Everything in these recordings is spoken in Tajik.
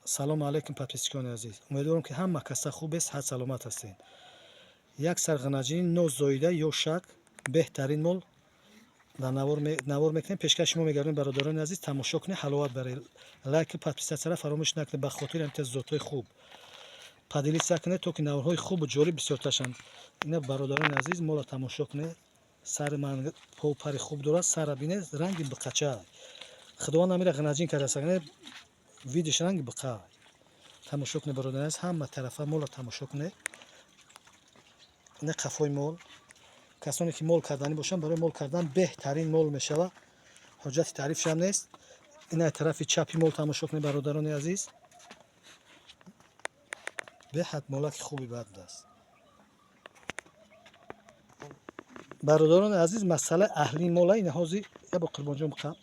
салому алайкум подписчикони азиз. Умедворам ки ҳама каса хуб аст, ҳад саломат ҳастед. Як сарғанаҷин нозоида ё шак беҳтарин мол дар навор мекунем. Пешкаши мо мегардем бародарони азиз, тамошо кунед, ҳаловат баред. Лайк подписатсияро фаромӯш накунед ба хотири ҳамин зотҳои хуб. Поделитсия кунед то ки наворҳои хубу ҷолиб бисёртар шаванд. Ина бародарони азиз, моро тамошо кунед. Сари ман попари хуб дорад, сара бинед, ранги биқача. Худованд амира ғанаҷин кардааст. Видеош ранги биқа. Тамошо кунед бародарони азиз, ҳама тарафа моро тамошо кунед. ина қафои мол. کسانی که مول کردنی باشن برای مول کردن بهترین مول میشود. حجت تعریفش هم نیست. این طرف چپی مول تماشا کنید برادران عزیز. به حد مولک خوبی بد است. برادران عزیز مسئله اهلی مول این هازی یا با قربان جان بخوام.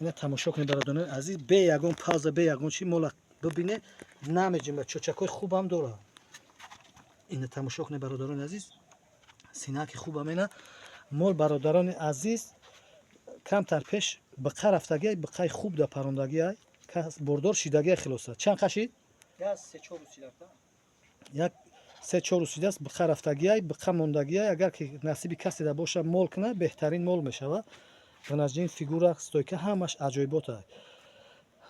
این تماشا کنید برادران عزیز. به یگان پازه به یگان چی مول ببینه نمیجیم. چوچکای خوبم داره. این تماشا کنید برادران عزیز. سینه‌ای خوب امینه. مول برادران عزیز کمتر پیش بقه رفتگی بقه خوب در پروندگی ای که بردار شیدگی خلاصه. چند کشید؟ یک 3-4 روز است بقه رفتگی ای بقه موندگی ای. اگر که نصیب کسی در باشه مول کنه بهترین مول میشه. غنجین فیگورا استویکه همش عجایبات.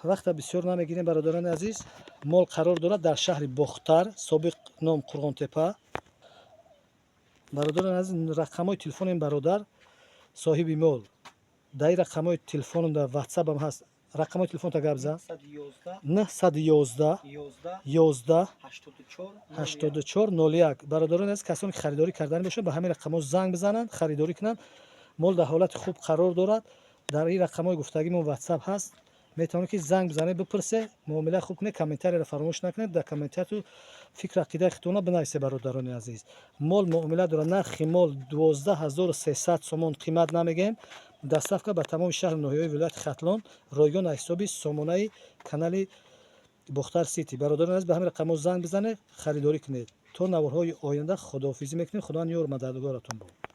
وقت بسیار نمیگیریم برادران عزیز. مول قرار دارد در شهر بختر، سابق نام قرغان تپه. برادران عزیز رقمای تلفن این برادر صاحب مول دای رقمای تلفن در واتساپ هم هست. رقمای تلفن تا گبزه 911 11 84 01. برادران عزیز کسانی که خریداری کردن باشه به همین رقم‌ها زنگ بزنن، خریداری کنن. مول در حالت خوب قرار دارد. در این رقم‌های گفتگی مون واتساپ هست. میتونید که زنگ بزنید بپرسه، معامله خوب کنید، کامنتاری را فراموش نکنید. در کامنتار تو فکر عقیده خودتون بنویسید برادران عزیز. مول معامله داره. نرخ مول 12300 سومون قیمت نمیگیم. دستافکا به تمام شهر ناحیه ولایت ختلان رایگان حسابی سامانه کانال بختر سیتی. برادران عزیز به همین رقم زنگ بزنید، خریداری کنید. تا نوارهای آینده خداحافظی میکنید. خدا یار مددگارتون باد.